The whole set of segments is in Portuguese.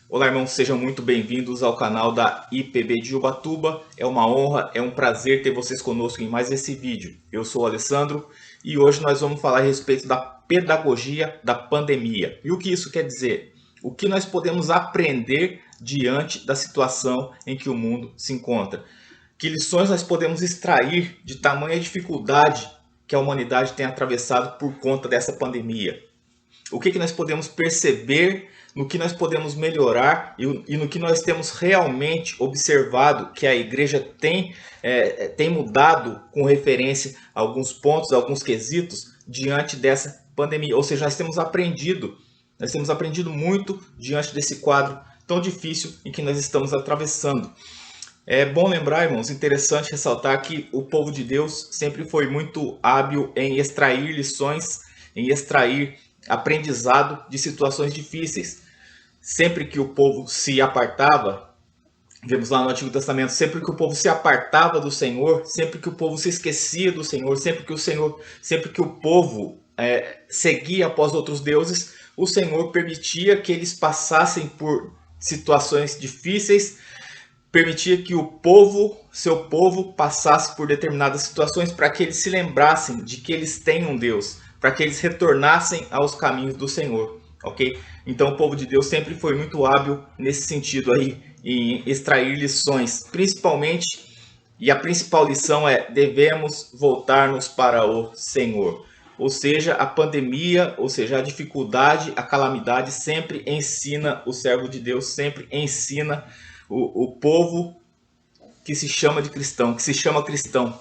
Olá, irmãos, sejam muito bem-vindos ao canal da IPB de Ubatuba. É uma honra, é um prazer ter vocês conosco em mais esse vídeo. Eu sou o Alessandro e hoje nós vamos falar a respeito da pedagogia da pandemia. E o que isso quer dizer? O que nós podemos aprender diante da situação em que o mundo se encontra? Que lições nós podemos extrair de tamanha dificuldade que a humanidade tem atravessado por conta dessa pandemia? O que nós podemos perceber, no que nós podemos melhorar e no que nós temos realmente observado que a igreja tem mudado com referência a alguns pontos, a alguns quesitos diante dessa pandemia. Ou seja, nós temos aprendido muito diante desse quadro tão difícil em que nós estamos atravessando. É bom lembrar, irmãos, interessante ressaltar que o povo de Deus sempre foi muito hábil em extrair lições, em extrair aprendizado de situações difíceis. Sempre que o povo se apartava, vemos lá no Antigo Testamento, sempre que o povo se apartava do Senhor, sempre que o povo se esquecia do Senhor, sempre que o povo seguia após outros deuses, o Senhor permitia que eles passassem por situações difíceis, permitia que seu povo, passasse por determinadas situações para que eles se lembrassem de que eles têm um Deus, para que eles retornassem aos caminhos do Senhor, ok? Então o povo de Deus sempre foi muito hábil nesse sentido aí, em extrair lições, principalmente, e a principal lição é: devemos voltar-nos para o Senhor. Ou seja, a pandemia, ou seja, a dificuldade, a calamidade sempre ensina o servo de Deus, sempre ensina o povo que se chama de cristão, que se chama cristão,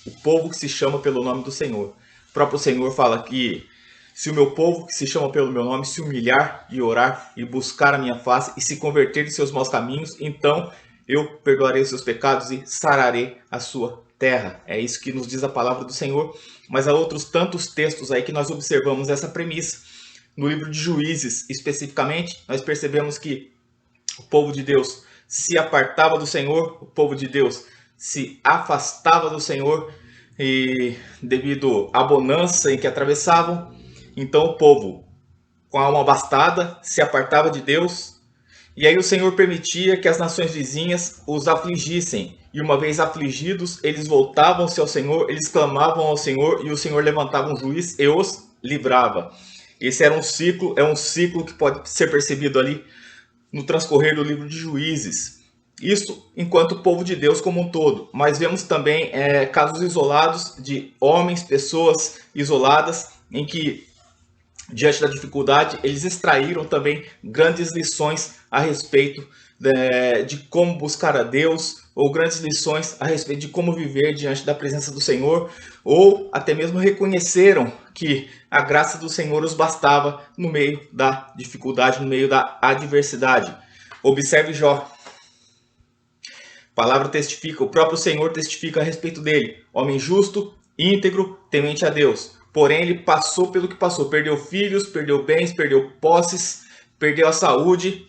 o povo que se chama pelo nome do Senhor. O próprio Senhor fala que se o meu povo, que se chama pelo meu nome, se humilhar e orar e buscar a minha face e se converter de seus maus caminhos, então eu perdoarei os seus pecados e sararei a sua terra. É isso que nos diz a palavra do Senhor. Mas há outros tantos textos aí que nós observamos essa premissa. No livro de Juízes, especificamente, nós percebemos que o povo de Deus se apartava do Senhor, o povo de Deus se afastava do Senhor e devido à bonança em que atravessavam, então o povo, com a alma abastada, se apartava de Deus, e aí o Senhor permitia que as nações vizinhas os afligissem. E uma vez afligidos, eles voltavam-se ao Senhor, eles clamavam ao Senhor, e o Senhor levantava um juiz e os livrava. Esse era é um ciclo que pode ser percebido ali no transcorrer do livro de Juízes. Isso enquanto povo de Deus como um todo. Mas vemos também casos isolados de homens, pessoas isoladas, em que, diante da dificuldade, eles extraíram também grandes lições a respeito de como buscar a Deus, ou grandes lições a respeito de como viver diante da presença do Senhor, ou até mesmo reconheceram que a graça do Senhor os bastava no meio da dificuldade, no meio da adversidade. Observe Jó. A palavra testifica, o próprio Senhor testifica a respeito dele. Homem justo, íntegro, temente a Deus. Porém, ele passou pelo que passou. Perdeu filhos, perdeu bens, perdeu posses, perdeu a saúde.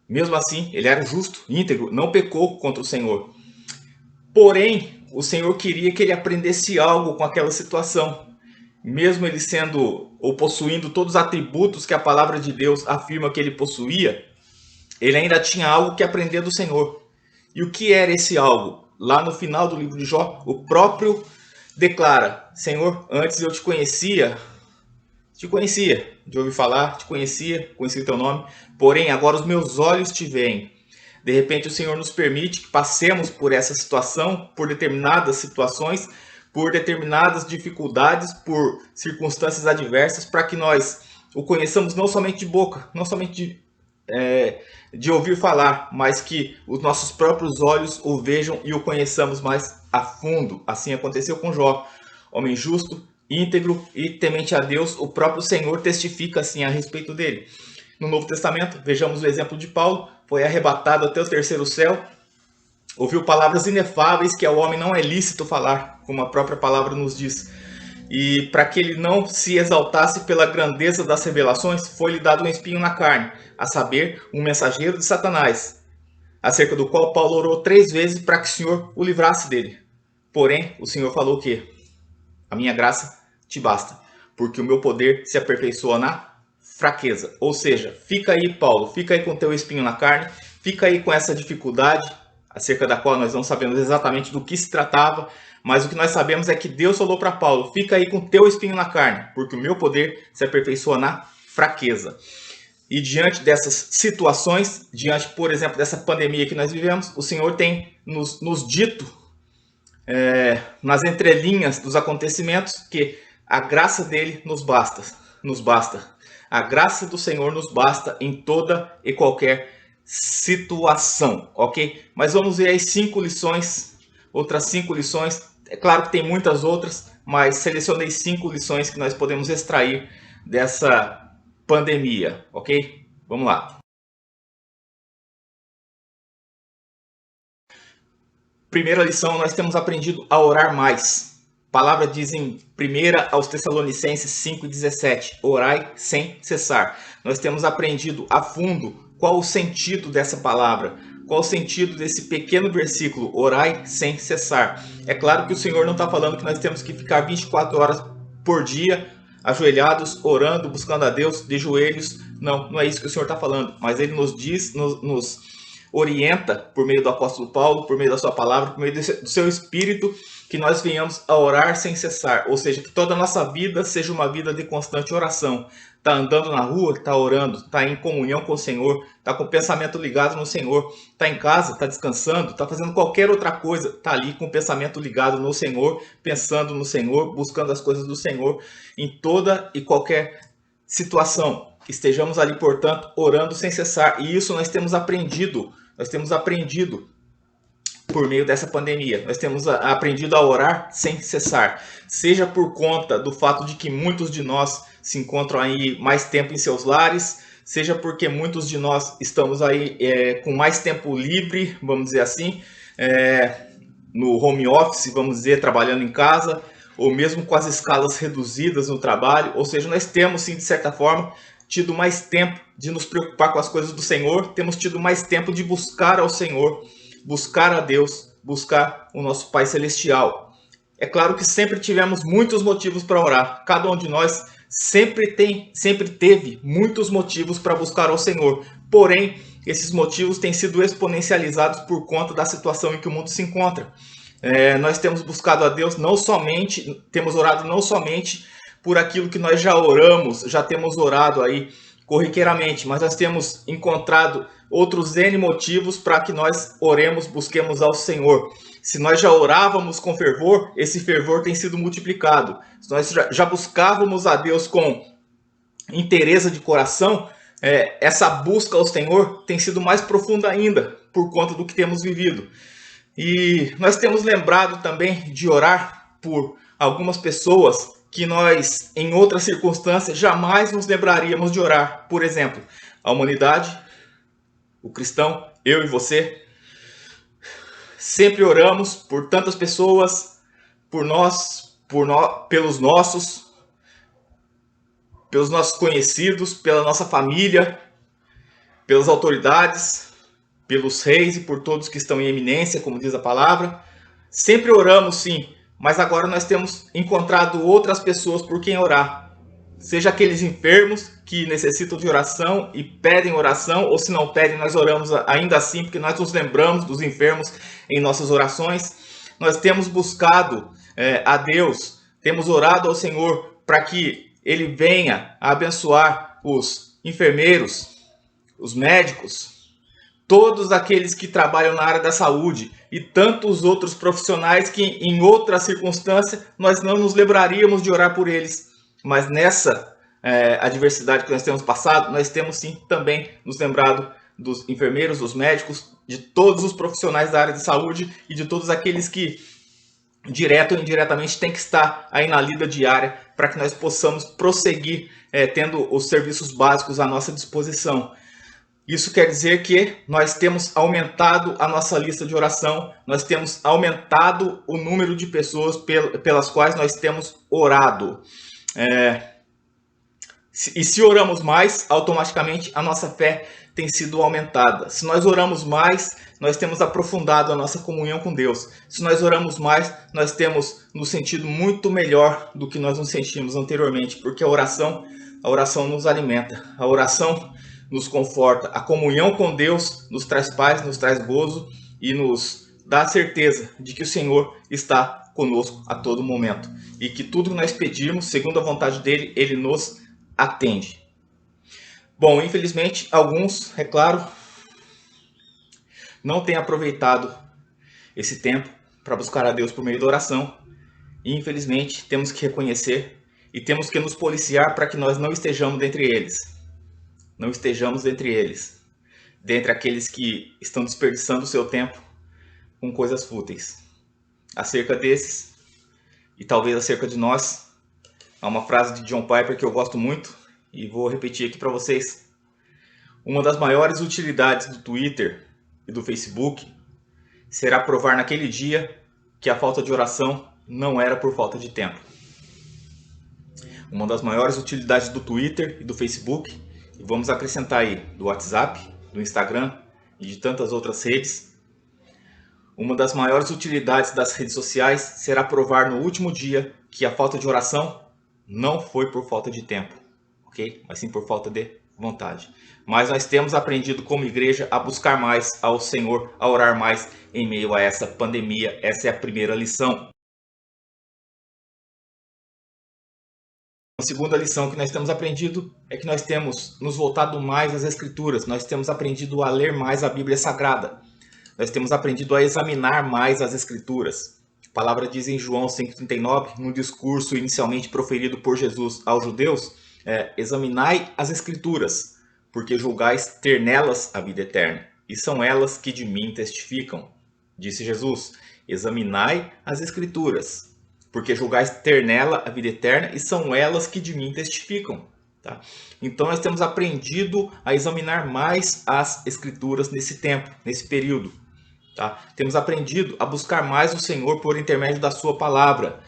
Mesmo assim, ele era justo, íntegro, não pecou contra o Senhor. Porém, o Senhor queria que ele aprendesse algo com aquela situação. Mesmo ele sendo ou possuindo todos os atributos que a palavra de Deus afirma que ele possuía, ele ainda tinha algo que aprender do Senhor. E o que era esse algo? Lá no final do livro de Jó, o próprio declara: Senhor, antes eu te conhecia, de ouvir falar, conhecia o teu nome, porém agora os meus olhos te veem. De repente o Senhor nos permite que passemos por essa situação, por determinadas situações, por determinadas dificuldades, por circunstâncias adversas, para que nós o conheçamos não somente de boca, não somente de ouvir falar, mas que os nossos próprios olhos o vejam e o conheçamos mais a fundo. Assim aconteceu com Jó, homem justo, íntegro e temente a Deus. O próprio Senhor testifica assim a respeito dele. No Novo Testamento, vejamos o exemplo de Paulo. Foi arrebatado até o terceiro céu, ouviu palavras inefáveis que ao homem não é lícito falar, como a própria palavra nos diz. E para que ele não se exaltasse pela grandeza das revelações, foi-lhe dado um espinho na carne, a saber, um mensageiro de Satanás, acerca do qual Paulo orou 3 vezes para que o Senhor o livrasse dele. Porém, o Senhor falou que a minha graça te basta, porque o meu poder se aperfeiçoa na fraqueza. Ou seja, fica aí, Paulo, fica aí com o teu espinho na carne, fica aí com essa dificuldade, acerca da qual nós não sabemos exatamente do que se tratava, mas o que nós sabemos é que Deus falou para Paulo, fica aí com o teu espinho na carne, porque o meu poder se aperfeiçoa na fraqueza. E diante dessas situações, diante, por exemplo, dessa pandemia que nós vivemos, o Senhor tem nos dito, nas entrelinhas dos acontecimentos, que a graça dele nos basta. A graça do Senhor nos basta em toda e qualquer situação, ok? Mas vamos ver aí 5 lições, outras 5 lições. É claro que tem muitas outras, mas selecionei 5 lições que nós podemos extrair dessa pandemia, ok? Vamos lá. Primeira lição, nós temos aprendido a orar mais. A palavra diz em 1 aos Tessalonicenses 5,17, orai sem cessar. Nós temos aprendido a fundo qual o sentido dessa palavra, qual o sentido desse pequeno versículo, orai sem cessar. É claro que o Senhor não está falando que nós temos que ficar 24 horas por dia ajoelhados, orando, buscando a Deus de joelhos. Não, não é isso que o Senhor está falando. Mas Ele nos diz, nos orienta por meio do apóstolo Paulo, por meio da sua palavra, por meio do seu Espírito, que nós venhamos a orar sem cessar. Ou seja, que toda a nossa vida seja uma vida de constante oração. Está andando na rua, está orando, está em comunhão com o Senhor, está com o pensamento ligado no Senhor, está em casa, está descansando, está fazendo qualquer outra coisa, está ali com o pensamento ligado no Senhor, pensando no Senhor, buscando as coisas do Senhor, em toda e qualquer situação. Estejamos ali, portanto, orando sem cessar. E isso nós temos aprendido por meio dessa pandemia. Nós temos aprendido a orar sem cessar. Seja por conta do fato de que muitos de nós se encontram aí mais tempo em seus lares, seja porque muitos de nós estamos aí com mais tempo livre, vamos dizer assim, no home office, vamos dizer, trabalhando em casa, ou mesmo com as escalas reduzidas no trabalho. Ou seja, nós temos, sim, de certa forma, tido mais tempo de nos preocupar com as coisas do Senhor, temos tido mais tempo de buscar ao Senhor, buscar a Deus, buscar o nosso Pai Celestial. É claro que sempre tivemos muitos motivos para orar. Cada um de nós sempre teve muitos motivos para buscar ao Senhor. Porém, esses motivos têm sido exponencializados por conta da situação em que o mundo se encontra. Nós temos buscado a Deus temos orado não somente por aquilo que nós já oramos, já temos orado aí corriqueiramente, mas nós temos encontrado outros N motivos para que nós oremos, busquemos ao Senhor. Se nós já orávamos com fervor, esse fervor tem sido multiplicado. Se nós já buscávamos a Deus com inteireza de coração, essa busca ao Senhor tem sido mais profunda ainda, por conta do que temos vivido. E nós temos lembrado também de orar por algumas pessoas que nós, em outras circunstâncias, jamais nos lembraríamos de orar. Por exemplo, a humanidade, o cristão, eu e você. Sempre oramos por tantas pessoas, pelos nossos conhecidos, pela nossa família, pelas autoridades, pelos reis e por todos que estão em eminência, como diz a palavra. Sempre oramos, sim, mas agora nós temos encontrado outras pessoas por quem orar. Seja aqueles enfermos que necessitam de oração e pedem oração, ou se não pedem, nós oramos ainda assim, porque nós nos lembramos dos enfermos em nossas orações. Nós temos buscado a Deus, temos orado ao Senhor para que Ele venha a abençoar os enfermeiros, os médicos, todos aqueles que trabalham na área da saúde e tantos outros profissionais que em outra circunstância nós não nos lembraríamos de orar por eles. Mas nessa adversidade que nós temos passado, nós temos sim também nos lembrado dos enfermeiros, dos médicos, de todos os profissionais da área de saúde e de todos aqueles que, direto ou indiretamente, têm que estar aí na lida diária para que nós possamos prosseguir tendo os serviços básicos à nossa disposição. Isso quer dizer que nós temos aumentado a nossa lista de oração, nós temos aumentado o número de pessoas pelas quais nós temos orado. E se oramos mais, automaticamente a nossa fé tem sido aumentada. Se nós oramos mais, nós temos aprofundado a nossa comunhão com Deus. Se nós oramos mais, nós temos nos sentido muito melhor do que nós nos sentimos anteriormente, porque a oração A oração nos alimenta, a oração nos conforta, a comunhão com Deus nos traz paz, nos traz gozo e nos dá a certeza de que o Senhor está conosco a todo momento e que tudo que nós pedimos, segundo a vontade dele, ele nos atende. Bom, infelizmente, alguns, é claro, não têm aproveitado esse tempo para buscar a Deus por meio da oração. E, infelizmente, temos que reconhecer e temos que nos policiar para que nós não estejamos dentre eles. Não estejamos dentre eles. Dentre aqueles que estão desperdiçando o seu tempo com coisas fúteis. Acerca desses, e talvez acerca de nós, há uma frase de John Piper que eu gosto muito e vou repetir aqui para vocês. Uma das maiores utilidades do Twitter e do Facebook será provar naquele dia que a falta de oração não era por falta de tempo. Uma das maiores utilidades do Twitter e do Facebook, e vamos acrescentar aí do WhatsApp, do Instagram e de tantas outras redes. Uma das maiores utilidades das redes sociais será provar no último dia que a falta de oração não foi por falta de tempo, ok? Mas sim por falta de vontade. Mas nós temos aprendido como igreja a buscar mais ao Senhor, a orar mais em meio a essa pandemia. Essa é a primeira lição. A segunda lição que nós temos aprendido é que nós temos nos voltado mais às Escrituras. Nós temos aprendido a ler mais a Bíblia Sagrada. Nós temos aprendido a examinar mais as Escrituras. A palavra diz em João 5,39, no discurso inicialmente proferido por Jesus aos judeus, examinai as Escrituras, porque julgais ter nelas a vida eterna, e são elas que de mim testificam. Disse Jesus, examinai as Escrituras, porque julgais ter nela a vida eterna, e são elas que de mim testificam. Tá? Então nós temos aprendido a examinar mais as Escrituras nesse tempo, nesse período. Tá? Temos aprendido a buscar mais o Senhor por intermédio da sua palavra.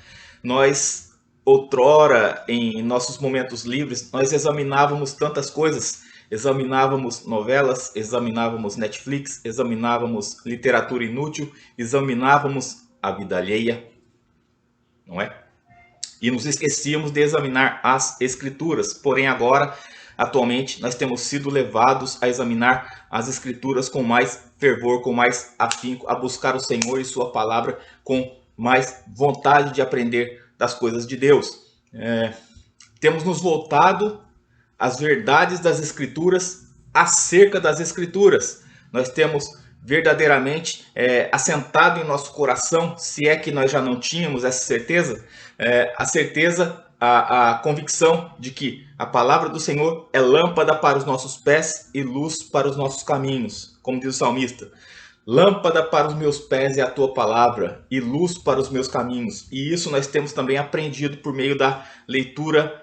Nós, outrora, em nossos momentos livres, nós examinávamos tantas coisas. Examinávamos novelas, examinávamos Netflix, examinávamos literatura inútil, examinávamos a vida alheia, não é? E nos esquecíamos de examinar as Escrituras. Porém, agora, atualmente, nós temos sido levados a examinar as Escrituras com mais fervor, com mais afinco, a buscar o Senhor e sua palavra com mais vontade de aprender das coisas de Deus. Temos nos voltado às verdades das Escrituras acerca das Escrituras. Nós temos verdadeiramente assentado em nosso coração, se é que nós já não tínhamos essa certeza, a convicção de que a palavra do Senhor é lâmpada para os nossos pés e luz para os nossos caminhos, como diz o salmista. Lâmpada para os meus pés é a tua palavra e luz para os meus caminhos. E isso nós temos também aprendido por meio da leitura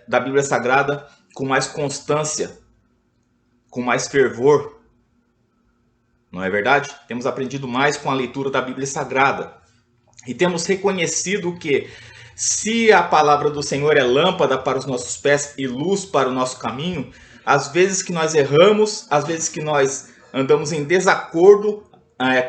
da Bíblia Sagrada com mais constância, com mais fervor. Não é verdade? Temos aprendido mais com a leitura da Bíblia Sagrada. E temos reconhecido que se a palavra do Senhor é lâmpada para os nossos pés e luz para o nosso caminho, às vezes que nós erramos, às vezes que nós andamos em desacordo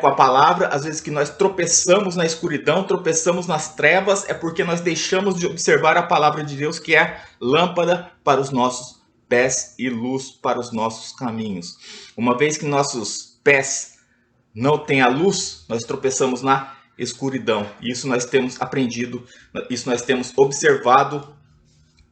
com a palavra, às vezes que nós tropeçamos na escuridão, tropeçamos nas trevas, é porque nós deixamos de observar a palavra de Deus, que é lâmpada para os nossos pés e luz para os nossos caminhos. Uma vez que nossos pés não têm a luz, nós tropeçamos na escuridão. Isso nós temos aprendido, isso nós temos observado,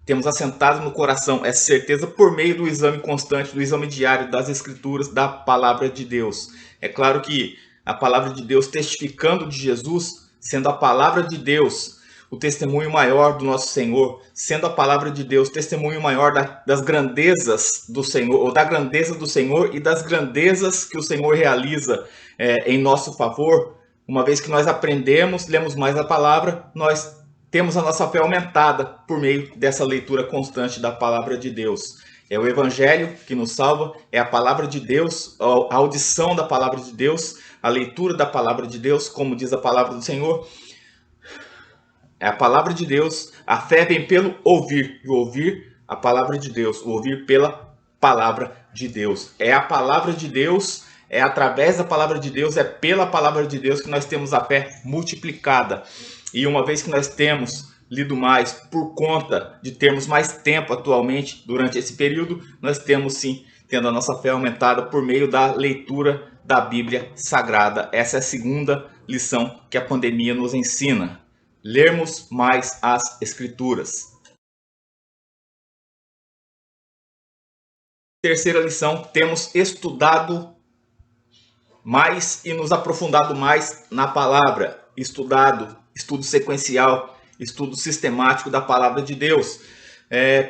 temos assentado no coração essa certeza por meio do exame constante, do exame diário das Escrituras, da palavra de Deus. É claro que a palavra de Deus testificando de Jesus, sendo a palavra de Deus o testemunho maior do nosso Senhor, sendo a palavra de Deus testemunho maior das grandezas do Senhor, ou da grandeza do Senhor e das grandezas que o Senhor realiza em nosso favor. Uma vez que nós aprendemos, lemos mais a palavra, nós temos a nossa fé aumentada por meio dessa leitura constante da palavra de Deus. É o Evangelho que nos salva, é a palavra de Deus, a audição da palavra de Deus, a leitura da palavra de Deus, como diz a palavra do Senhor. É a palavra de Deus, a fé vem pelo ouvir, e ouvir a palavra de Deus, o ouvir pela palavra de Deus. É a palavra de Deus, é através da palavra de Deus, é pela palavra de Deus que nós temos a fé multiplicada. E uma vez que nós temos lido mais por conta de termos mais tempo atualmente durante esse período, nós temos sim tendo a nossa fé aumentada por meio da leitura da Bíblia Sagrada. Essa é a segunda lição que a pandemia nos ensina. Lermos mais as Escrituras. Terceira lição, temos estudado mais e nos aprofundado mais na palavra. Estudo sequencial, estudo sistemático da palavra de Deus.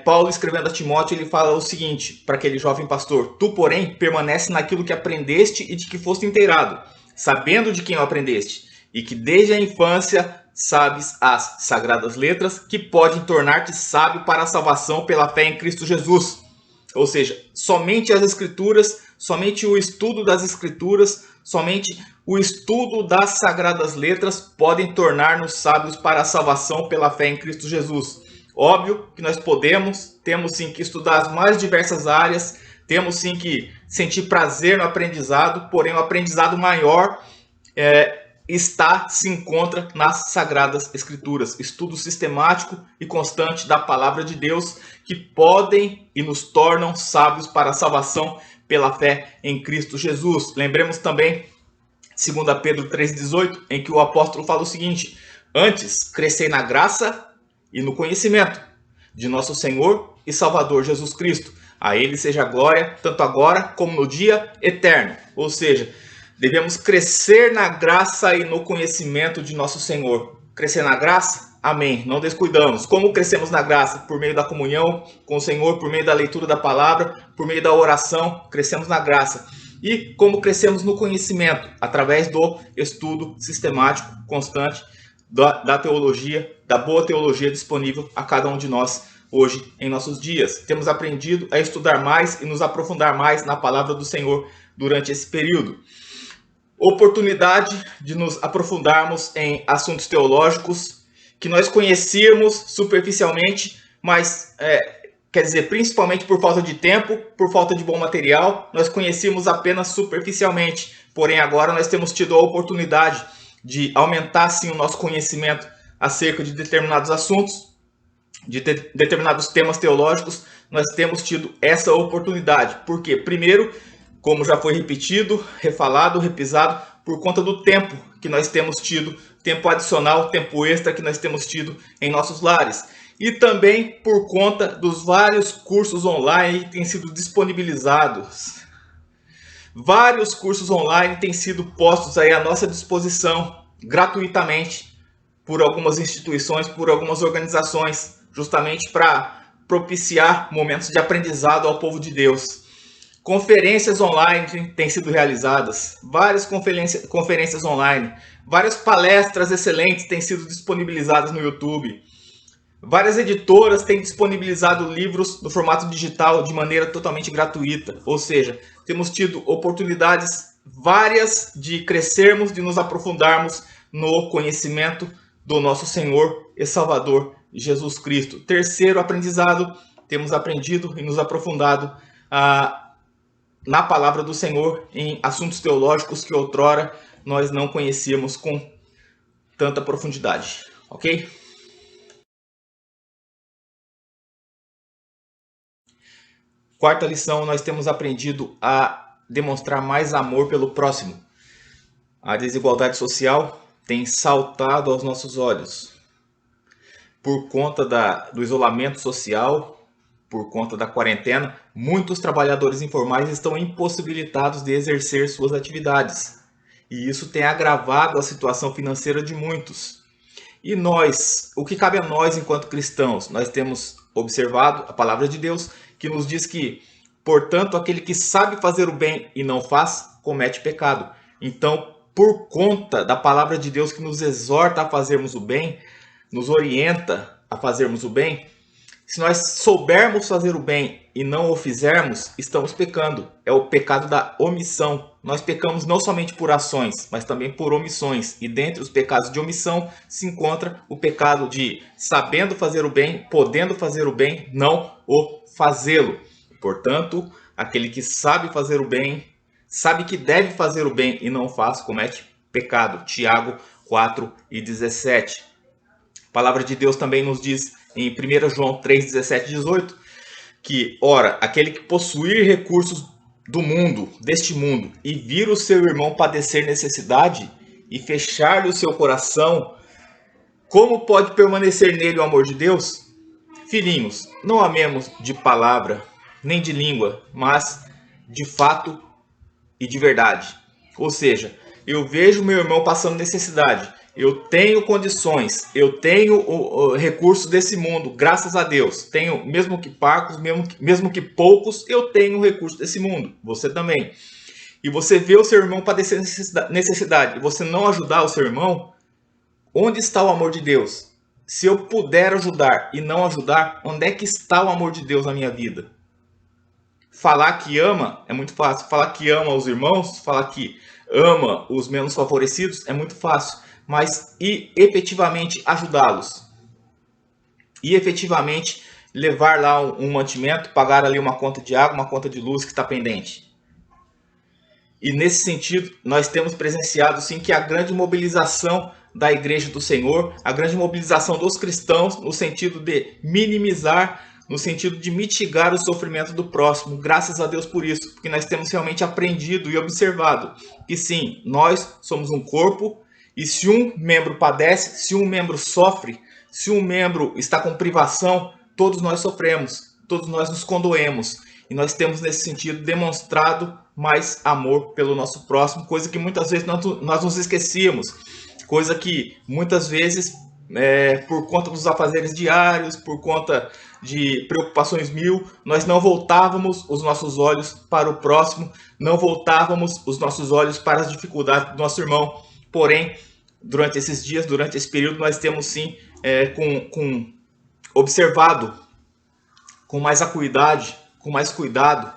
Paulo, escrevendo a Timóteo, ele fala o seguinte para aquele jovem pastor: tu, porém, permanece naquilo que aprendeste e de que foste inteirado, sabendo de quem o aprendeste, e que desde a infância sabes as sagradas letras, que podem tornar-te sábio para a salvação pela fé em Cristo Jesus. Ou seja, somente as Escrituras, somente o estudo das Escrituras, somente o estudo das sagradas letras podem tornar-nos sábios para a salvação pela fé em Cristo Jesus. Óbvio que nós temos sim que estudar as mais diversas áreas, temos sim que sentir prazer no aprendizado, porém o aprendizado maior se encontra nas Sagradas Escrituras. Estudo sistemático e constante da Palavra de Deus que podem e nos tornam sábios para a salvação pela fé em Cristo Jesus. Lembremos também 2 Pedro 3,18, em que o apóstolo fala o seguinte: antes, crescei na graça e no conhecimento de nosso Senhor e Salvador Jesus Cristo. A Ele seja a glória, tanto agora como no dia eterno. Ou seja, devemos crescer na graça e no conhecimento de nosso Senhor. Crescer na graça? Amém. Não descuidamos. Como crescemos na graça? Por meio da comunhão com o Senhor, por meio da leitura da palavra, por meio da oração, crescemos na graça. E como crescemos no conhecimento? Através do estudo sistemático, constante, da teologia, da boa teologia disponível a cada um de nós hoje em nossos dias. Temos aprendido a estudar mais e nos aprofundar mais na palavra do Senhor durante esse período. Oportunidade de nos aprofundarmos em assuntos teológicos que nós conhecíamos superficialmente, mas principalmente por falta de tempo, por falta de bom material, nós conhecíamos apenas superficialmente. Porém, agora nós temos tido a oportunidade de aumentar sim o nosso conhecimento acerca de determinados assuntos, de determinados temas teológicos. Nós temos tido essa oportunidade. Por quê? Primeiro, como já foi repetido, refalado, repisado, por conta do tempo que nós temos tido, tempo adicional, tempo extra que nós temos tido em nossos lares. E também por conta dos vários cursos online que têm sido disponibilizados. Vários cursos online têm sido postos aí à nossa disposição gratuitamente por algumas instituições, por algumas organizações, justamente para propiciar momentos de aprendizado ao povo de Deus. Conferências online têm sido realizadas, várias conferências online, várias palestras excelentes têm sido disponibilizadas no YouTube. Várias editoras têm disponibilizado livros no formato digital de maneira totalmente gratuita. Ou seja, temos tido oportunidades várias de crescermos, de nos aprofundarmos no conhecimento do nosso Senhor e Salvador Jesus Cristo. Terceiro aprendizado, temos aprendido e nos aprofundado na palavra do Senhor em assuntos teológicos que outrora nós não conhecíamos com tanta profundidade. Ok? Quarta lição, nós temos aprendido a demonstrar mais amor pelo próximo. A desigualdade social tem saltado aos nossos olhos. Por conta do isolamento social, por conta da quarentena, muitos trabalhadores informais estão impossibilitados de exercer suas atividades. E isso tem agravado a situação financeira de muitos. E nós, o que cabe a nós enquanto cristãos? Nós temos observado a palavra de Deus que nos diz que, portanto, aquele que sabe fazer o bem e não faz, comete pecado. Então, por conta da palavra de Deus que nos exorta a fazermos o bem, nos orienta a fazermos o bem, se nós soubermos fazer o bem e não o fizermos, estamos pecando. É o pecado da omissão. Nós pecamos não somente por ações, mas também por omissões. E dentre os pecados de omissão se encontra o pecado de sabendo fazer o bem, podendo fazer o bem, não o fazê-lo. Portanto, aquele que sabe fazer o bem, sabe que deve fazer o bem e não faz, comete pecado. Tiago 4:17. palavra de Deus também nos diz em 1 João 3, 17 e 18, que, ora, aquele que possuir recursos do mundo, deste mundo, e vir o seu irmão padecer necessidade e fechar-lhe o seu coração, como pode permanecer nele o amor de Deus? Filhinhos, não amemos de palavra, nem de língua, mas de fato e de verdade. Ou seja, eu vejo meu irmão passando necessidade, eu tenho condições, eu tenho o recursos desse mundo, graças a Deus. Tenho, mesmo que parcos, mesmo que poucos, eu tenho o recurso desse mundo. Você também. E você vê o seu irmão padecer necessidade, e você não ajudar o seu irmão, onde está o amor de Deus? Se eu puder ajudar e não ajudar, onde é que está o amor de Deus na minha vida? Falar que ama é muito fácil. Falar que ama os irmãos, falar que ama os menos favorecidos é muito fácil. Mas e efetivamente ajudá-los? E efetivamente levar lá um mantimento, pagar ali uma conta de água, uma conta de luz que está pendente? E nesse sentido, nós temos presenciado sim que a grande mobilização da Igreja do Senhor, a grande mobilização dos cristãos no sentido de minimizar, no sentido de mitigar o sofrimento do próximo. Graças a Deus por isso, porque nós temos realmente aprendido e observado que sim, nós somos um corpo e se um membro padece, se um membro sofre, se um membro está com privação, todos nós sofremos, todos nós nos condoemos. E nós temos nesse sentido demonstrado mais amor pelo nosso próximo, coisa que muitas vezes nós nos esquecíamos, coisa que muitas vezes, por conta dos afazeres diários, por conta de preocupações mil, nós não voltávamos os nossos olhos para o próximo, não voltávamos os nossos olhos para as dificuldades do nosso irmão. Porém, durante esses dias, durante esse período, nós temos sim observado com mais acuidade, com mais cuidado,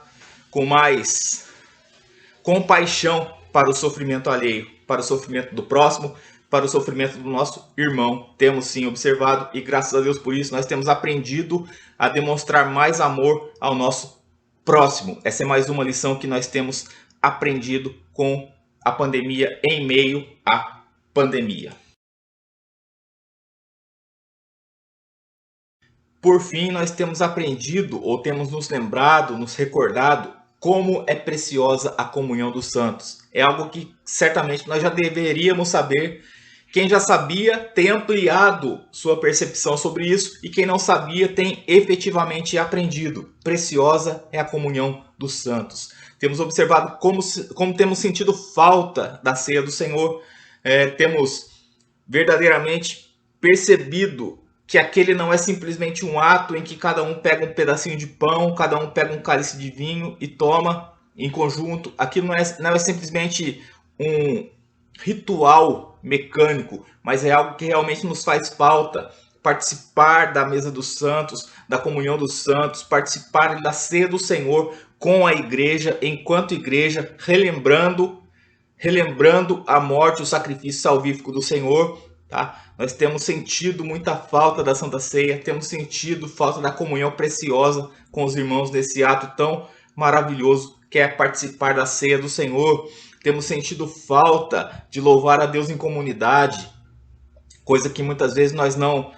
com mais compaixão para o sofrimento alheio, para o sofrimento do próximo, para o sofrimento do nosso irmão. Temos sim observado e graças a Deus por isso nós temos aprendido a demonstrar mais amor ao nosso próximo. Essa é mais uma lição que nós temos aprendido com a pandemia, em meio à pandemia. Por fim, nós temos aprendido ou temos nos lembrado, nos recordado como é preciosa a comunhão dos santos. É algo que certamente nós já deveríamos saber. Quem já sabia tem ampliado sua percepção sobre isso e quem não sabia tem efetivamente aprendido. Preciosa é a comunhão dos santos. Temos observado como temos sentido falta da ceia do Senhor. Temos verdadeiramente percebido que aquele não é simplesmente um ato em que cada um pega um pedacinho de pão, cada um pega um cálice de vinho e toma em conjunto. Aquilo não é simplesmente um ritual mecânico, mas é algo que realmente nos faz falta. Participar da mesa dos santos, da comunhão dos santos, participar da ceia do Senhor com a igreja, enquanto igreja, relembrando a morte, o sacrifício salvífico do Senhor. Tá? Nós temos sentido muita falta da Santa Ceia, temos sentido falta da comunhão preciosa com os irmãos nesse ato tão maravilhoso que é participar da ceia do Senhor. Temos sentido falta de louvar a Deus em comunidade, coisa que muitas vezes nós não,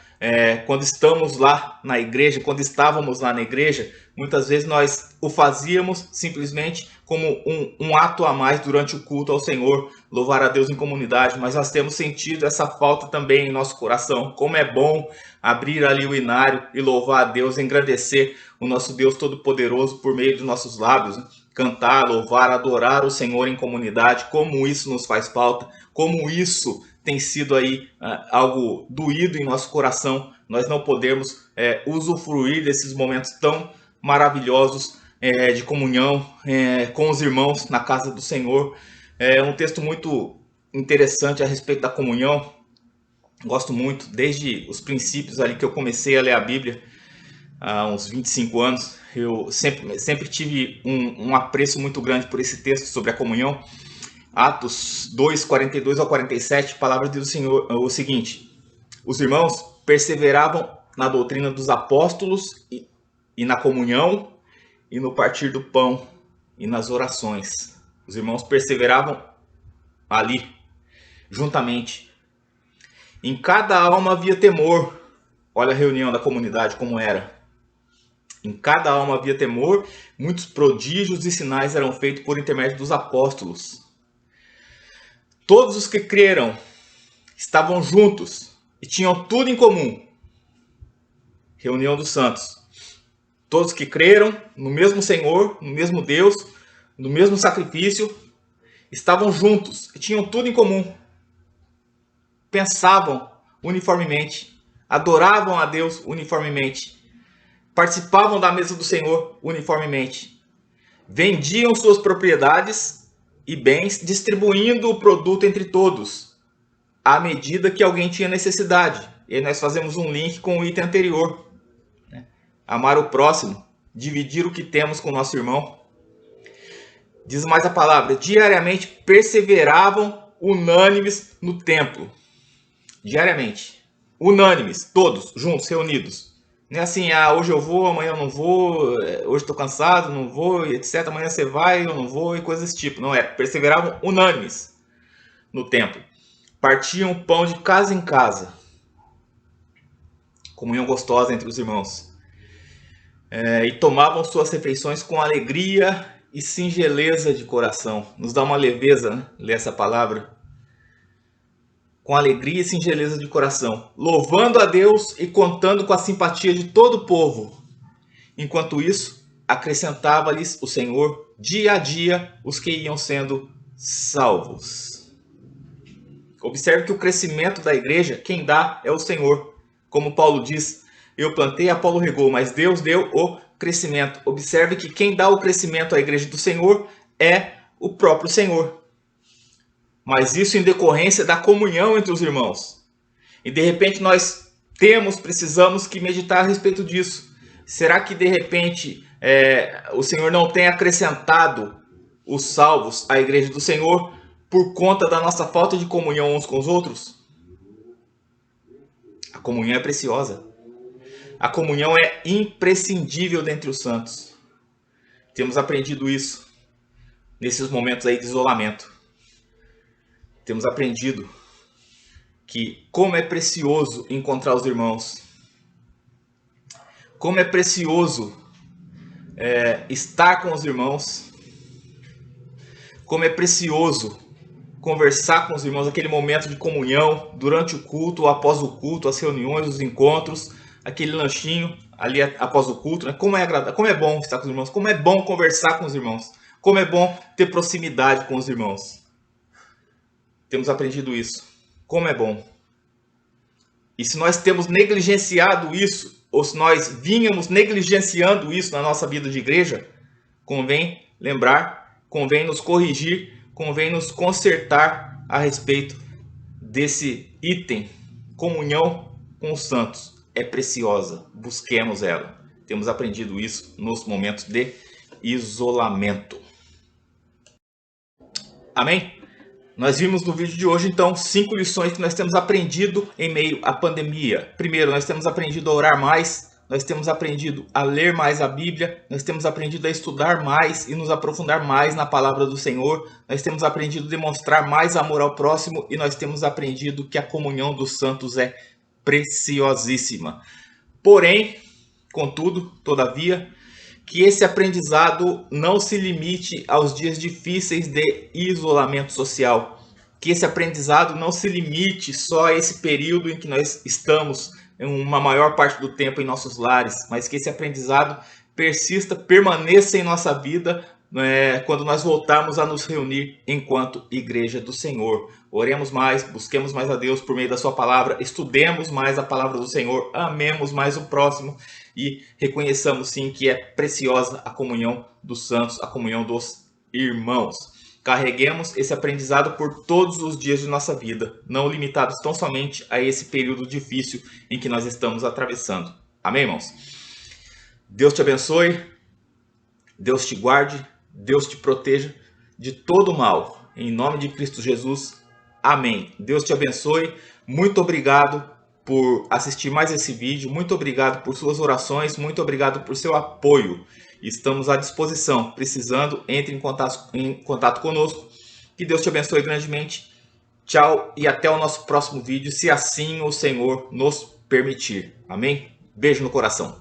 quando estamos lá na igreja, quando estávamos lá na igreja, muitas vezes nós o fazíamos simplesmente como um ato a mais durante o culto ao Senhor, louvar a Deus em comunidade, mas nós temos sentido essa falta também em nosso coração. Como é bom abrir ali o inário e louvar a Deus, engrandecer o nosso Deus Todo-Poderoso por meio dos nossos lábios, né? Cantar, louvar, adorar o Senhor em comunidade, como isso nos faz falta, como isso tem sido aí algo doído em nosso coração, nós não podemos usufruir desses momentos tão maravilhosos de comunhão com os irmãos na casa do Senhor. É um texto muito interessante a respeito da comunhão. Gosto muito, desde os princípios ali que eu comecei a ler a Bíblia, há uns 25 anos, eu sempre tive um apreço muito grande por esse texto sobre a comunhão. Atos 2, 42 ao 47, a palavra do Senhor é o seguinte: os irmãos perseveravam na doutrina dos apóstolos e na comunhão, e no partir do pão e nas orações. Os irmãos perseveravam ali, juntamente. Em cada alma havia temor. Olha a reunião da comunidade como era. Em cada alma havia temor, muitos prodígios e sinais eram feitos por intermédio dos apóstolos. Todos os que creram estavam juntos e tinham tudo em comum. Reunião dos santos. Todos que creram no mesmo Senhor, no mesmo Deus, no mesmo sacrifício, estavam juntos e tinham tudo em comum. Pensavam uniformemente, adoravam a Deus uniformemente, participavam da mesa do Senhor uniformemente, vendiam suas propriedades e bens, distribuindo o produto entre todos, à medida que alguém tinha necessidade. E aí nós fazemos um link com o item anterior. Amar o próximo, dividir o que temos com o nosso irmão. Diz mais a palavra, diariamente perseveravam unânimes no templo. Diariamente. Unânimes, todos, juntos, reunidos. Não é assim, hoje eu vou, amanhã eu não vou, hoje estou cansado, não vou, etc. Amanhã você vai, eu não vou, e coisas desse tipo. Não é, perseveravam unânimes no templo. Partiam pão de casa em casa. Comunhão gostosa entre os irmãos. E tomavam suas refeições com alegria e singeleza de coração. Nos dá uma leveza, né? Ler essa palavra. Com alegria e singeleza de coração. Louvando a Deus e contando com a simpatia de todo o povo. Enquanto isso, acrescentava-lhes o Senhor dia a dia os que iam sendo salvos. Observe que o crescimento da igreja, quem dá é o Senhor. Como Paulo diz, eu plantei, Apolo regou, mas Deus deu o crescimento. Observe que quem dá o crescimento à igreja do Senhor é o próprio Senhor. Mas isso em decorrência da comunhão entre os irmãos. E de repente nós precisamos que meditar a respeito disso. Será que de repente o Senhor não tem acrescentado os salvos à igreja do Senhor por conta da nossa falta de comunhão uns com os outros? A comunhão é preciosa. A comunhão é imprescindível dentre os santos. Temos aprendido isso nesses momentos aí de isolamento. Temos aprendido que como é precioso encontrar os irmãos. Como é precioso estar com os irmãos. Como é precioso conversar com os irmãos, aquele momento de comunhão durante o culto, ou após o culto, as reuniões, os encontros, aquele lanchinho ali após o culto, né? Como é agradável, como é bom estar com os irmãos, como é bom conversar com os irmãos, como é bom ter proximidade com os irmãos. Temos aprendido isso. Como é bom. E se nós temos negligenciado isso, ou se nós vínhamos negligenciando isso na nossa vida de igreja, convém lembrar, convém nos corrigir, convém nos consertar a respeito desse item. Comunhão com os santos é preciosa, busquemos ela. Temos aprendido isso nos momentos de isolamento. Amém? Nós vimos no vídeo de hoje, então, 5 lições que nós temos aprendido em meio à pandemia. Primeiro, nós temos aprendido a orar mais, nós temos aprendido a ler mais a Bíblia, nós temos aprendido a estudar mais e nos aprofundar mais na palavra do Senhor, nós temos aprendido a demonstrar mais amor ao próximo e nós temos aprendido que a comunhão dos santos é preciosíssima. Porém, contudo, todavia, que esse aprendizado não se limite aos dias difíceis de isolamento social. Que esse aprendizado não se limite só a esse período em que nós estamos, uma maior parte do tempo em nossos lares, mas que esse aprendizado persista, permaneça em nossa vida, quando nós voltarmos a nos reunir enquanto Igreja do Senhor. Oremos mais, busquemos mais a Deus por meio da sua palavra, estudemos mais a palavra do Senhor, amemos mais o próximo e reconheçamos sim que é preciosa a comunhão dos santos, a comunhão dos irmãos. Carreguemos esse aprendizado por todos os dias de nossa vida, não limitados tão somente a esse período difícil em que nós estamos atravessando. Amém, irmãos? Deus te abençoe, Deus te guarde, Deus te proteja de todo mal. Em nome de Cristo Jesus, amém. Deus te abençoe. Muito obrigado por assistir mais esse vídeo. Muito obrigado por suas orações. Muito obrigado por seu apoio. Estamos à disposição. Precisando, entre em contato conosco. Que Deus te abençoe grandemente. Tchau e até o nosso próximo vídeo, se assim o Senhor nos permitir. Amém? Beijo no coração.